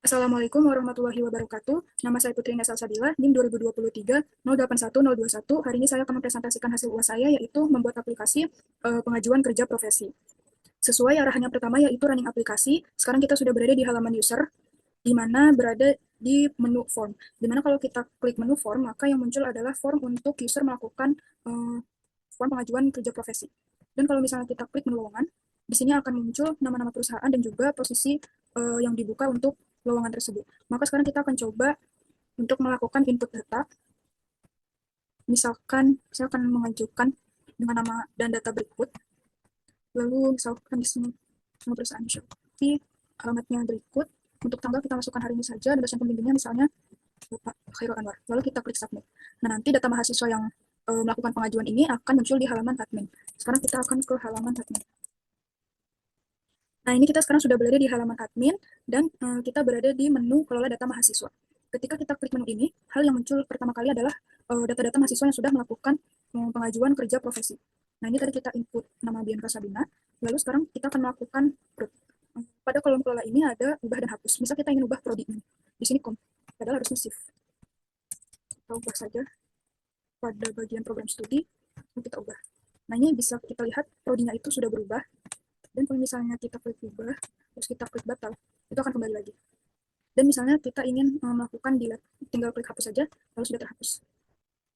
Assalamualaikum warahmatullahi wabarakatuh. Nama saya Putri Nesa Sabila, NIM 2023 081021. Hari ini saya akan mempresentasikan hasil UAS saya, yaitu membuat aplikasi pengajuan kerja profesi. Sesuai arahannya pertama, yaitu running aplikasi. Sekarang kita sudah berada di halaman user, di mana berada di menu form. Di mana kalau kita klik menu form, maka yang muncul adalah form untuk user melakukan form pengajuan kerja profesi. Dan kalau misalnya kita klik menu lowongan, di sini akan muncul nama-nama perusahaan dan juga posisi yang dibuka untuk lowongan tersebut. Maka sekarang kita akan coba untuk melakukan input data. Misalkan saya akan mengajukan dengan nama dan data berikut. Lalu misalkan di sini nama perusahaan Shopee, alamatnya berikut. Untuk tanggal kita masukkan hari ini saja, dan dosen pembimbingnya misalnya Bapak Khairul Anwar. Lalu kita klik submit. Nah, nanti data mahasiswa yang melakukan pengajuan ini akan muncul di halaman admin. Sekarang kita akan ke halaman admin. Nah, ini kita sekarang sudah berada di halaman admin dan kita berada di menu kelola data mahasiswa. Ketika kita klik menu ini, hal yang muncul pertama kali adalah data-data mahasiswa yang sudah melakukan pengajuan kerja profesi. Nah, ini tadi kita input nama Bianca Sabina, lalu sekarang kita akan melakukan prod. Pada kolom kelola ini ada ubah dan hapus. Misal kita ingin ubah prodi ini. Di sini kom, padahal harusnya shift. Kita ubah saja pada bagian program studi, kita ubah. Nah, ini bisa kita lihat prodinya itu sudah berubah. Dan kalau misalnya kita klik ubah, terus kita klik batal, itu akan kembali lagi. Dan misalnya kita ingin melakukan delete, tinggal klik hapus saja, lalu sudah terhapus.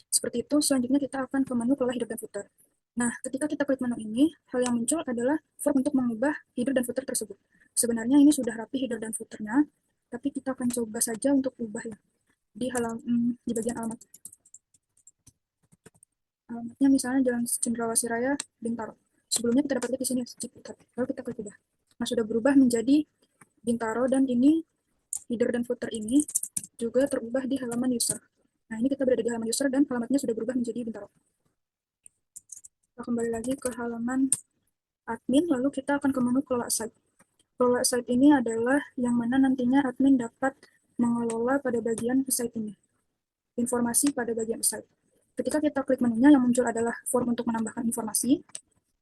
Seperti itu, selanjutnya kita akan ke menu kelola header dan footer. Nah, ketika kita klik menu ini, hal yang muncul adalah form untuk mengubah header dan footer tersebut. Sebenarnya ini sudah rapi header dan footernya, tapi kita akan coba saja untuk ubah ya di bagian alamat. Alamatnya misalnya Jalan Cendrawasih Raya, Bintaro. Sebelumnya kita dapat lihat di sini Ciputat. Lalu kita klik ubah. Nah, sudah berubah menjadi Bintaro, dan ini header dan footer ini juga terubah di halaman user. Nah, ini kita berada di halaman user dan alamatnya sudah berubah menjadi Bintaro. Kita kembali lagi ke halaman admin, lalu kita akan ke menu kelola site. Kelola site ini adalah yang mana nantinya admin dapat mengelola pada bagian site ini. Informasi pada bagian site. Ketika kita klik menunya, yang muncul adalah form untuk menambahkan informasi,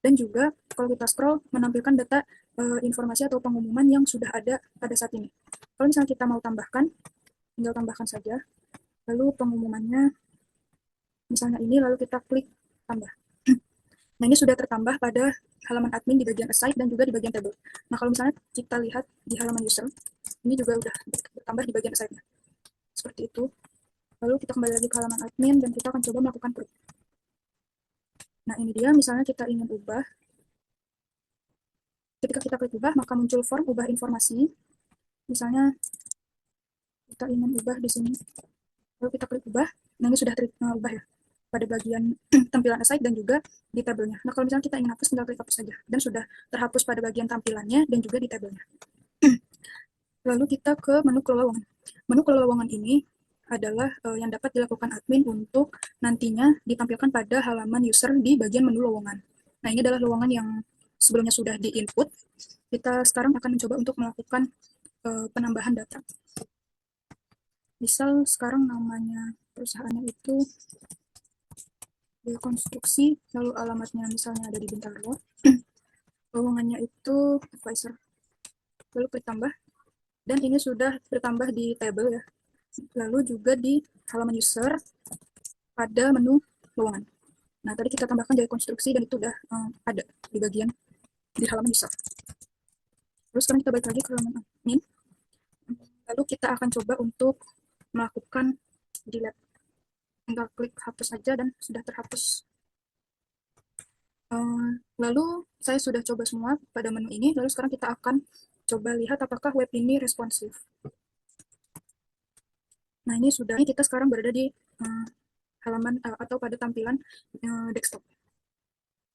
dan juga kalau kita scroll menampilkan data informasi atau pengumuman yang sudah ada pada saat ini. Kalau misalnya kita mau tambahkan, tinggal tambahkan saja. Lalu pengumumannya misalnya ini, lalu kita klik tambah. Nah, ini sudah tertambah pada halaman admin di bagian aside dan juga di bagian table. Nah, kalau misalnya kita lihat di halaman user, ini juga sudah bertambah di bagian aside-nya. Seperti itu. Lalu kita kembali lagi ke halaman admin dan kita akan coba melakukan print. Nah, ini dia, misalnya kita ingin ubah. Ketika kita klik ubah, maka muncul form ubah informasi. Misalnya kita ingin ubah di sini. Lalu kita klik ubah. Nah, ini sudah terubah ya pada bagian tampilan aside dan juga di tabelnya. Nah, kalau misalnya kita ingin hapus, tinggal klik hapus saja. Dan sudah terhapus pada bagian tampilannya dan juga di tabelnya. Lalu kita ke menu kelola lowongan. Menu kelola lowongan ini adalah yang dapat dilakukan admin untuk nantinya ditampilkan pada halaman user di bagian menu lowongan. Nah, ini adalah lowongan yang sebelumnya sudah di-input. Kita sekarang akan mencoba untuk melakukan penambahan data. Misal sekarang namanya perusahaannya itu konstruksi, lalu alamatnya misalnya ada di Bintaro, lowongannya itu advisor, lalu klik tambah, dan ini sudah bertambah di table ya, lalu juga di halaman user pada menu lowongan. Nah, tadi kita tambahkan jadi konstruksi dan itu udah ada di bagian di halaman user. Terus sekarang kita balik lagi ke halaman admin, lalu kita akan coba untuk melakukan delete. Tinggal klik hapus saja dan sudah terhapus. Lalu saya sudah coba semua pada menu ini, lalu sekarang kita akan coba lihat apakah web ini responsif. Nah, ini sudah, kita sekarang berada di halaman atau pada tampilan desktop.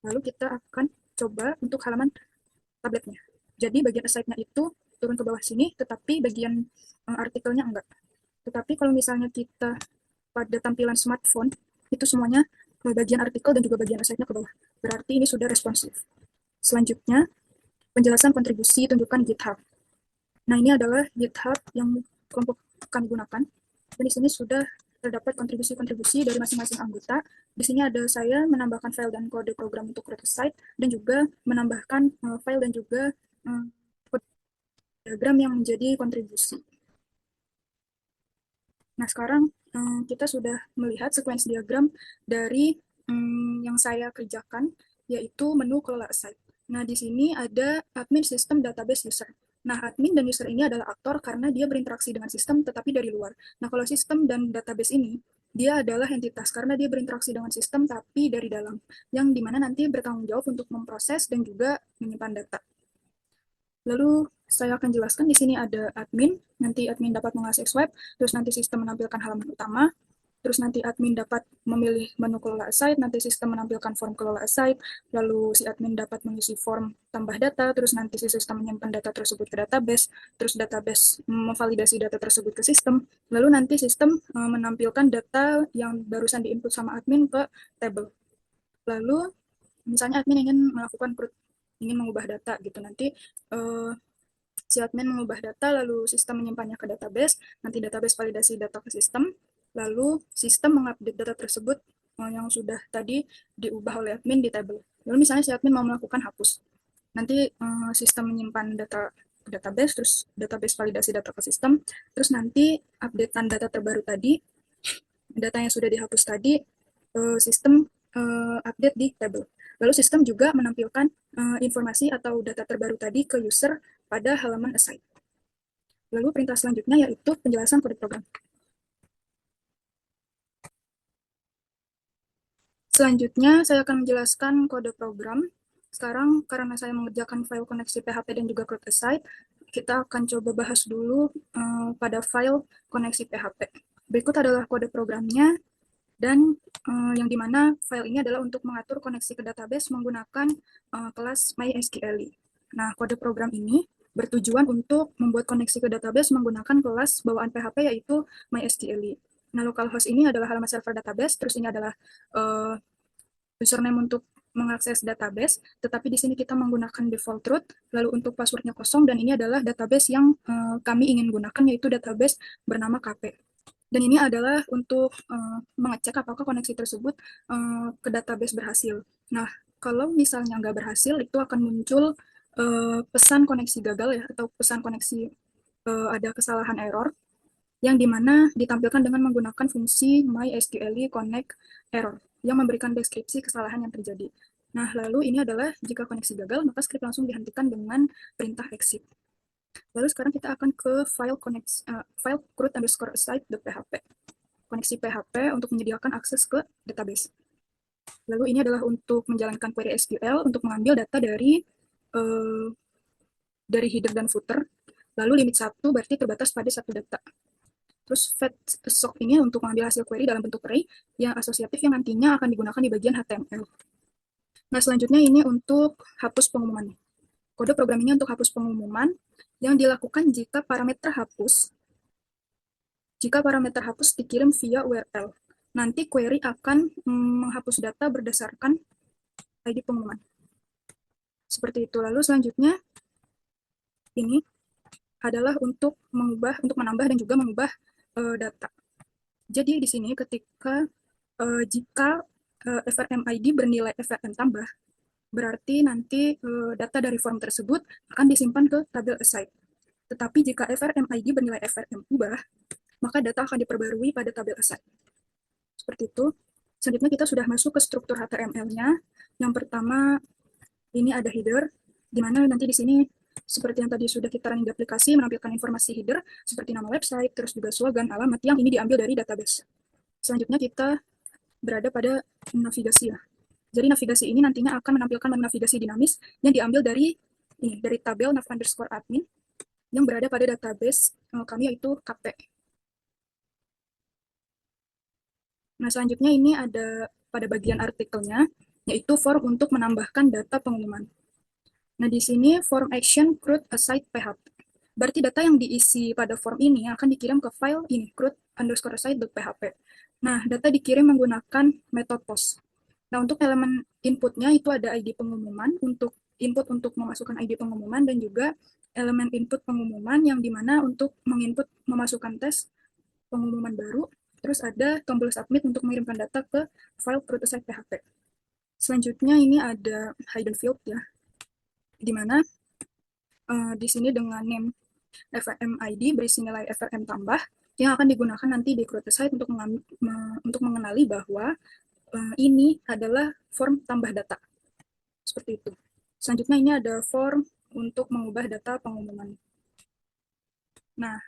Lalu kita akan coba untuk halaman tabletnya. Jadi bagian aside-nya itu turun ke bawah sini, tetapi bagian artikelnya enggak. Tetapi kalau misalnya kita pada tampilan smartphone, itu semuanya bagian artikel dan juga bagian aside-nya ke bawah. Berarti ini sudah responsif. Selanjutnya, penjelasan kontribusi tunjukkan GitHub. Nah, ini adalah GitHub yang kelompok kami gunakan. Dan di sini sudah terdapat kontribusi-kontribusi dari masing-masing anggota. Di sini ada saya menambahkan file dan kode program untuk create site, dan juga menambahkan file dan juga kode diagram yang menjadi kontribusi. Nah, sekarang kita sudah melihat sequence diagram dari yang saya kerjakan, yaitu menu kelola site. Nah, di sini ada admin sistem database user. Nah, admin dan user ini adalah aktor karena dia berinteraksi dengan sistem tetapi dari luar. Nah, kalau sistem dan database ini, dia adalah entitas karena dia berinteraksi dengan sistem tapi dari dalam, yang dimana nanti bertanggung jawab untuk memproses dan juga menyimpan data. Lalu saya akan jelaskan di sini ada admin, nanti admin dapat mengakses web, terus nanti sistem menampilkan halaman utama, terus nanti admin dapat memilih menu kelola site, nanti sistem menampilkan form kelola site, lalu si admin dapat mengisi form tambah data, terus nanti si sistem menyimpan data tersebut ke database, terus database memvalidasi data tersebut ke sistem, lalu nanti sistem menampilkan data yang barusan diinput sama admin ke table. Lalu misalnya admin ingin melakukan ingin mengubah data gitu, nanti si admin mengubah data, lalu sistem menyimpannya ke database, nanti database validasi data ke sistem, lalu sistem mengupdate data tersebut yang sudah tadi diubah oleh admin di table. Lalu misalnya si admin mau melakukan hapus, nanti sistem menyimpan data ke database, terus database validasi data ke sistem, terus nanti updatean data terbaru tadi, data yang sudah dihapus tadi, sistem update di table. Lalu sistem juga menampilkan informasi atau data terbaru tadi ke user pada halaman assign. Lalu perintah selanjutnya yaitu penjelasan kode program. Selanjutnya saya akan menjelaskan kode program. Sekarang karena saya mengerjakan file koneksi PHP dan juga code aside, kita akan coba bahas dulu pada file koneksi PHP. Berikut adalah kode programnya, dan yang dimana file ini adalah untuk mengatur koneksi ke database menggunakan kelas MySQL. Nah, kode program ini bertujuan untuk membuat koneksi ke database menggunakan kelas bawaan PHP yaitu MySQL. Nah, localhost ini adalah halaman server database, terus ini adalah username untuk mengakses database, tetapi di sini kita menggunakan default root, lalu untuk passwordnya kosong, dan ini adalah database yang kami ingin gunakan, yaitu database bernama KP. Dan ini adalah untuk mengecek apakah koneksi tersebut ke database berhasil. Nah, kalau misalnya nggak berhasil, itu akan muncul pesan koneksi gagal ya, atau pesan koneksi ada kesalahan error, yang dimana ditampilkan dengan menggunakan fungsi MySQL connect error, yang memberikan deskripsi kesalahan yang terjadi. Nah, lalu ini adalah jika koneksi gagal, maka script langsung dihentikan dengan perintah exit. Lalu sekarang kita akan ke file CRUD_aside.php. Koneksi PHP untuk menyediakan akses ke database. Lalu ini adalah untuk menjalankan query SQL untuk mengambil data dari header dan footer. Lalu limit 1 berarti terbatas pada satu data. Terus fetch_assoc ini untuk mengambil hasil query dalam bentuk array yang asosiatif yang nantinya akan digunakan di bagian HTML. Nah, selanjutnya ini untuk hapus pengumuman. Kode program ini untuk hapus pengumuman yang dilakukan jika parameter hapus dikirim via URL. Nanti query akan menghapus data berdasarkan ID pengumuman. Seperti itu. Lalu selanjutnya ini adalah untuk menambah dan juga mengubah data. Jadi di sini ketika jika FRM ID bernilai FRM tambah, berarti nanti data dari form tersebut akan disimpan ke tabel aside. Tetapi jika FRM ID bernilai FRM ubah, maka data akan diperbarui pada tabel aside. Seperti itu. Selanjutnya kita sudah masuk ke struktur HTML-nya. Yang pertama, ini ada header, di mana nanti di sini seperti yang tadi sudah kita running di aplikasi, menampilkan informasi header, seperti nama website, terus juga slogan, alamat, yang ini diambil dari database. Selanjutnya kita berada pada navigasi ya. Jadi navigasi ini nantinya akan menampilkan menu navigasi dinamis yang diambil dari tabel nav_admin yang berada pada database kami yaitu KP. Nah, selanjutnya ini ada pada bagian artikelnya, yaitu form untuk menambahkan data pengumuman. Nah, di sini form action CRUD aside PHP. Berarti data yang diisi pada form ini akan dikirim ke file ini, CRUD_aside.php. Nah, data dikirim menggunakan metode post. Nah, untuk elemen inputnya itu ada ID pengumuman, untuk input untuk memasukkan ID pengumuman, dan juga elemen input pengumuman yang dimana untuk menginput memasukkan tes pengumuman baru, terus ada tombol submit untuk mengirimkan data ke file CRUD_aside PHP. Selanjutnya ini ada hidden field ya, di mana di sini dengan name FRM ID berisi nilai FRM tambah, yang akan digunakan nanti di create site untuk mengenali bahwa ini adalah form tambah data. Seperti itu. Selanjutnya ini ada form untuk mengubah data pengumuman. Nah,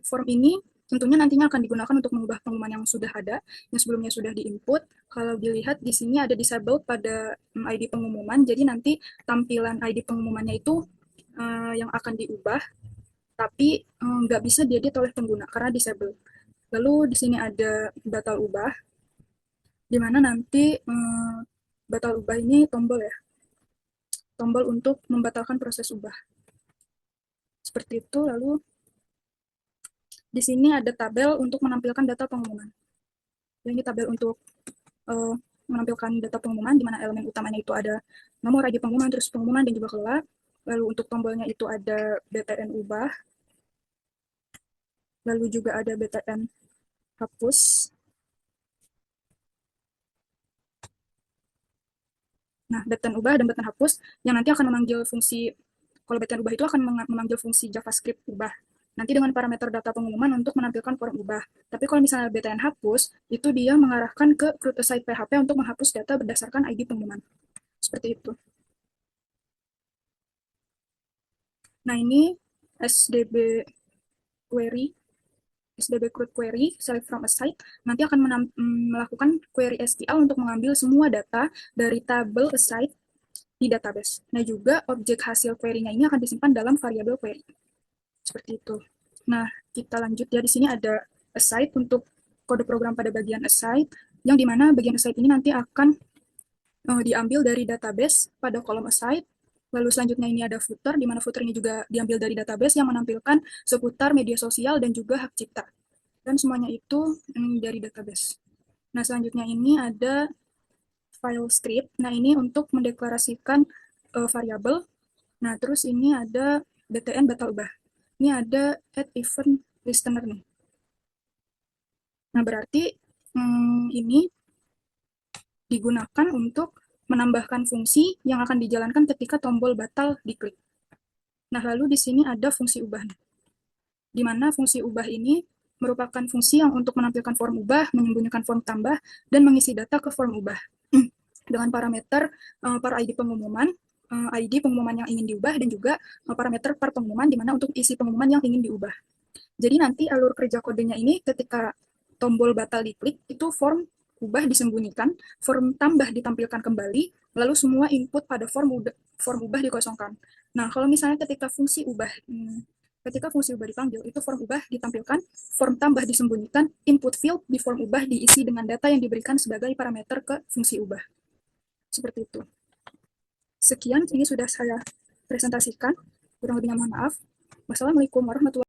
form ini tentunya nantinya akan digunakan untuk mengubah pengumuman yang sudah ada, yang sebelumnya sudah di-input. Kalau dilihat di sini ada disable pada ID pengumuman, jadi nanti tampilan ID pengumumannya itu yang akan diubah, tapi nggak bisa diedit oleh pengguna karena disable. Lalu di sini ada batal ubah, di mana nanti batal ubah ini tombol ya, tombol untuk membatalkan proses ubah. Seperti itu. Lalu di sini ada tabel untuk menampilkan data pengumuman. Ini tabel untuk menampilkan data pengumuman, di mana elemen utamanya itu ada nomor ID pengumuman, terus pengumuman, dan juga kelola. Lalu untuk tombolnya itu ada BTN ubah, lalu juga ada BTN hapus. Nah, BTN ubah dan BTN hapus yang nanti akan memanggil fungsi, kalau BTN ubah itu akan memanggil fungsi JavaScript ubah. Nanti dengan parameter data pengumuman untuk menampilkan form ubah. Tapi kalau misalnya BTN hapus, itu dia mengarahkan ke create site PHP untuk menghapus data berdasarkan ID pengumuman. Seperti itu. Nah, ini SDB query, SDB create query, select from a site, nanti akan melakukan query SQL untuk mengambil semua data dari tabel a site di database. Nah, juga objek hasil query-nya ini akan disimpan dalam variabel query. Seperti itu. Nah, kita lanjut ya. Di sini ada aside untuk kode program pada bagian aside, yang dimana bagian aside ini nanti akan diambil dari database pada kolom aside. Lalu selanjutnya ini ada footer, di mana footer ini juga diambil dari database yang menampilkan seputar media sosial dan juga hak cipta. Dan semuanya itu dari database. Nah, selanjutnya ini ada file script. Nah, ini untuk mendeklarasikan variabel. Nah, terus ini ada btn batal ubah. Ini ada add event listener nih. Nah, berarti ini digunakan untuk menambahkan fungsi yang akan dijalankan ketika tombol batal diklik. Nah, lalu di sini ada fungsi ubah, di mana fungsi ubah ini merupakan fungsi yang untuk menampilkan form ubah, menyembunyikan form tambah, dan mengisi data ke form ubah. Dengan parameter per ID pengumuman, ID pengumuman yang ingin diubah, dan juga parameter per pengumuman, di mana untuk isi pengumuman yang ingin diubah. Jadi nanti alur kerja kodenya ini ketika tombol batal diklik, itu form ubah disembunyikan, form tambah ditampilkan kembali, lalu semua input pada form ubah dikosongkan. Nah, kalau misalnya ketika fungsi ubah dipanggil, itu form ubah ditampilkan, form tambah disembunyikan, input field di form ubah diisi dengan data yang diberikan sebagai parameter ke fungsi ubah. Seperti itu. Sekian, ini sudah saya presentasikan. Kurang lebihnya mohon maaf. Wassalamualaikum warahmatullahi wabarakatuh.